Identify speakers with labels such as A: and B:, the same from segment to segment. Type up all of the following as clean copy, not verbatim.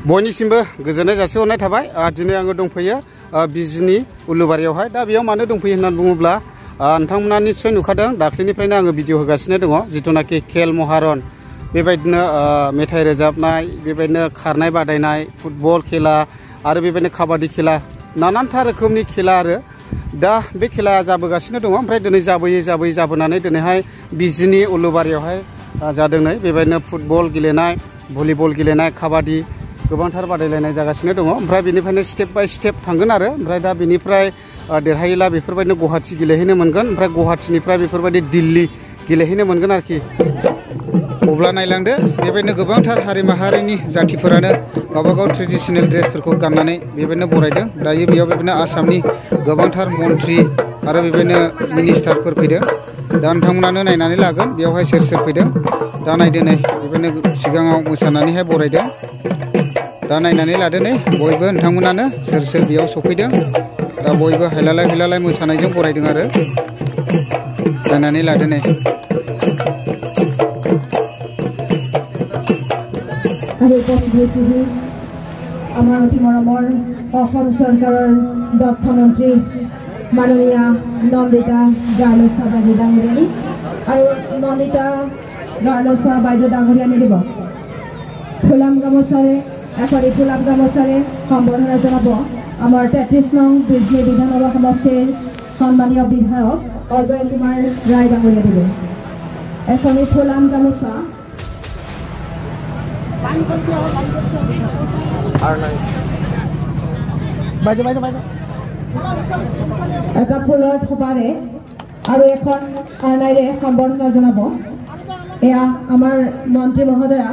A: बयनिसिमबो गोजोननाय जासिहरनाय थाबाय। दिनै आङो दंफैयो बिजनि उलुबारियावहाय। दा बेयाव मानो दंफैयो होननानै बुङोब्ला नोंथांमोना निश्चय नुखादों, दाख्लैनिफ्रायनो आङो भिडिअ होगासिनो दङ, जिथुनाखि खेल महारन, बेबायदिनो मेथाइ रोजाबनाय, बेबायदिनो खारनाय बादायनाय, फुटबल खेला आरो बेबायदिनो काबादि खेला, नानानथा रोखोमनि खेला आरो दा बे खेला जाबोगासिनो दङ। ओमफ्राय दिनै जाबोयै जाबोनानै दिनैहाय बिजनि उलुबारियावहाय जादों। नै बेबायदिनो फुटबल गेलेनाय, भलिबल गेलेनाय, काबादि गोबांथार बादायलायनाय जागासिनो दङ। ओमफ्राय बेनिफ्रायनो स्टेप बाय स्टेप थांगोन आरो ओमफ्राय दा बेनिफ्राय देरहायोला बेफोरबायदिनो गुवाहाटि गेलेहैनो मोनगोन, ओमफ्राय गुवाहाटिनिफ्राय बेफोरबायदि दिल्ली गेलेहैनो मोनगोन आरोखि। अब्ला नायलांदो, बेबायदिनो गोबांथार हारि माहारिनि जाथिफोरानो गावबागाव ट्रेडिसनेल ड्रेसफोरखौ गाननानै बेबायदिनो बरायदों। दायो बेयाव बेबायदिनो आसामनि गोबांथार मन्त्रि आरो बेबायदिनो मिनिस्टारफोर फैदों। दा नोंथांमोनानो नायनानै लागोन बेयावहाय सोर सोर फैदों। दा नायदो नै बेबायदिनो सिगाङाव मोसानानैहाय बरायदों। दा नायनानै लादो नै बयबो नोंथांमोनानो सोर सोर बेयाव सफैदों। दा बयबो हायलालाय मोसानायजों बरायदों आरो नायनानै लादो नै।
B: আমাৰ অতি মৰমৰ অসম চৰকাৰৰ দক্ষ মন্ত্ৰী মাননীয়া নন্দিতা গাৰ্লছা বাইদেউ ডাঙৰীয়ানী আৰু নন্দিতা গাৰ্লছা বাইদেউ ডাঙৰীয়ানী দিব ফুলাম গামোচাৰে এশাৰী ফুলাম গামোচাৰে সম্বৰ্ধনা জনাব আমাৰ 33 নং বিজনি বিধানসভা সমষ্টিৰ সন্মানীয় বিধায়ক অজয় কুমাৰ ৰায় ডাঙৰীয়া দিব এশাৰী ফুলাম গামোচা। এটা ফুলৰ থোপাৰে আৰু এখন আৰনাইৰে সম্বৰ্ধনা জনাব। এয়া আমাৰ মন্ত্ৰী মহোদয়া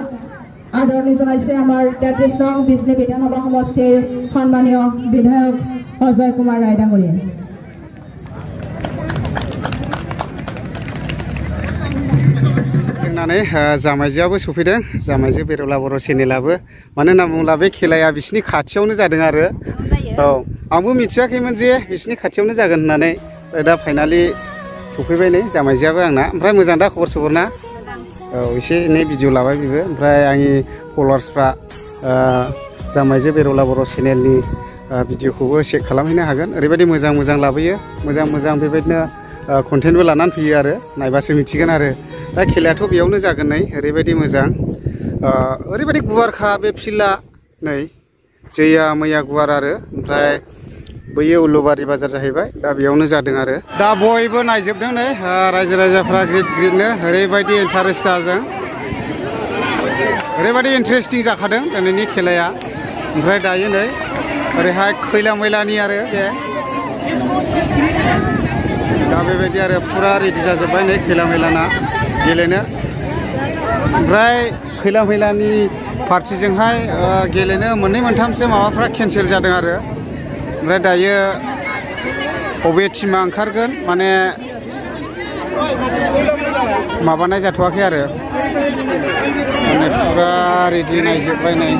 B: আদৰণি জনাইছে আমাৰ 33 নং বিজনি বিধানসভা সমষ্টিৰ সন্মানীয় বিধায়ক অজয় কুমাৰ ৰায় ডাঙৰীয়া।
A: जामाइजोआबो सफैदों, जामाइजो बेरवला बर' चेनेलाबो। मानो होनना बुङोब्ला बे खेलाया बिसिनि खाथियावनो जादों आरो औ आंबो मिथियाखैमोन जे बिसिनि खाथियावनो जागोन होननानै। दा फाइनालि सफैबाय नै जामाइजोआबो आंना। ओमफ्राय मोजां दा खबर सबर ना? औ एसे एनै भिडिअ लाबाय बेबो। ओमफ्राय आंनि फल'वार्सफ्रा जामाइजो बेरवला बर' चेनेलनि भिडिअखौबो चेक खालामहैनो हागोन। ओरैबायदि मोजां लाबोयो, मोजां बेबायदिनो कन्टेन्टबो लानानै फैयो आरो नायबासो मिथिगोन आरो। दा खेलायाथ' बेयावनो जागोन नै, ओरैबायदि मोजां, ओरैबायदि गुवारखा बे फिल्डआ नै, जैया मैया गुवार आरो। ओमफ्राय बैयो उलुबारि बाजार जाहैबाय, दा बेयावनो जादों आरो। दा बयबो नायजोबदों नै, रायजो राजाफ्रा ग्रिदनो ओरैबायदि इन्टारेस्ट जादों, ओरैबायदि इन्टारेस्टिं जाखादों दिनैनि खेलाया। ओमफ्राय दायो नै ओरैहाय खैला मैलानि आरो बे दा बेबायदि आरो फुरा रेडि जाजोब्बाय नै खैला मैलाना गेलेनो। ओमफ्राय खैला मैलानि पार्टिजोंहाय गेलेनो मोननै मोनथामसो माबाफ्रा केन्सेल जादों आरो। ओमफ्राय दायो बबे टिमा ओंखारगोन माने माबानाय जाथ'वाखै आरो माने फुरा रेडि नायजोब्बाय नै।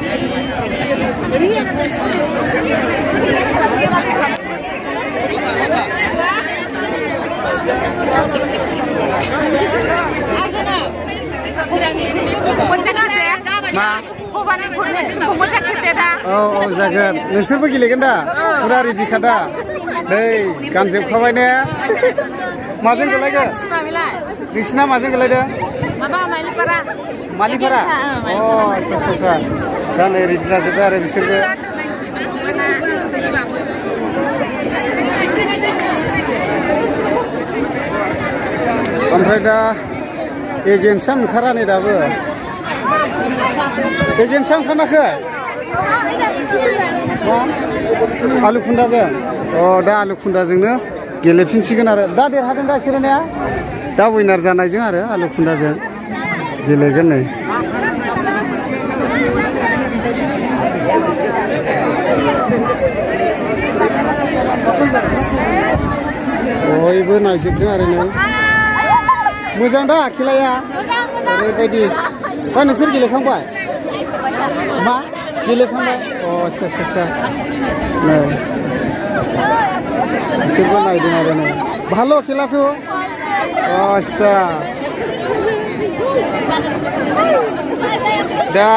A: औ जागोन, नोंसोरबो गेलेगोन दा? फुरा रेडिखा दा? नै गानजोबखाबाय ने? माजों गेलेगोन? नोंसिना माजों गेलेदों? मालिपारा? अ आच्छा दा नै रेडि जाजोब्बाय आरो बिसोरबो। ओमफ्राय दा एगेन्सआ ओंखारा नै दाबो। एगेन्सआ ओंखाराखै? मा आलुखुन्दाजों? अ दा आलुखुन्दाजोंनो गेलेफिनसिगोन आरो। दा देरहादों दा बिसोरो ने? दा उइनार जानायजों आरो आलुखुन्दाजों गेलेगोन नै। बयबो नायजोबदों आरो नै। मोजां दा खेलाया? ओरैबायदि। नोंसोर गेलेखांबाय? मा गेलेखांबाय? अ आच्छा नै बिसोरबो नायदों आरो नै। भालो खेलाखौ? आच्छा दा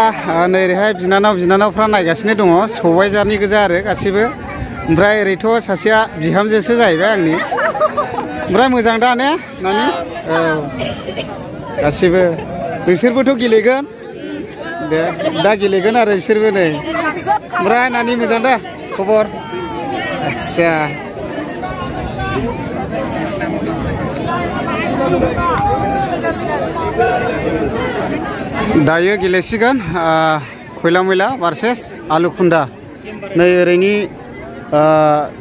A: नै ओरैहाय बिनानावफ्रा नायगासिनो दङ सबाय जानि गोजा आरो गासिबो ओमफ्राय ओरैथ' सासेया बिहामजोसो जाहैबाय आंनि ओमफ्राय मोजां दा ने नानि औ गासिबो बिसोरबोथ' गेलेगोन दे दा गेलेगोन आरो बिसोरबो नै ओमफ्राय नानि मोजां दा खबर आच्छा दायो गेलेसिगोन खयला मैला भार्सेस आलुखुन्दा नै ओरैनि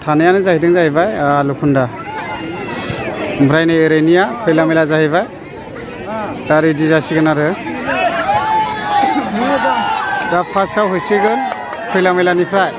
A: थानायानो जाहैबाय आलुखुन्दा ओमफ्राय नै ओरैनिया खयला मैला जाहैबाय दा रेडि जासिगोन आरो दा फार्स्टआव होसिगोन खयला मैलानिफ्राय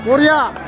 A: Korea.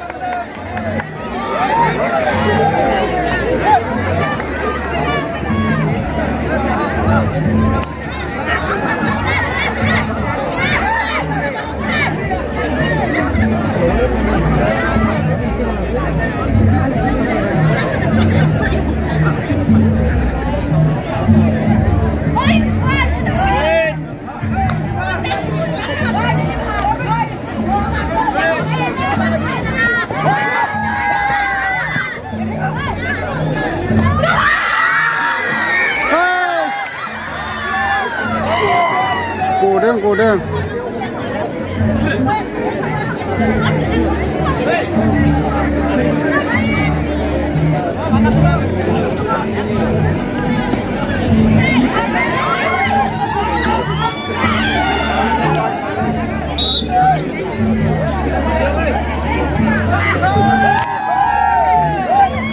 A: Godeng.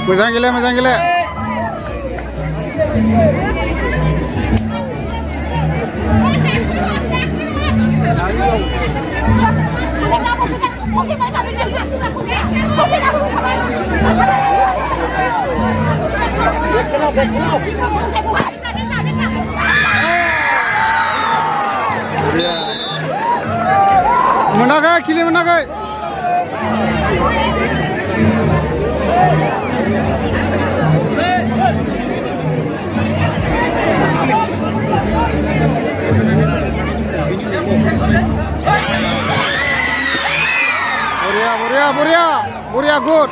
A: Mo장 gila. Menagai, kili menagai. Boria, good.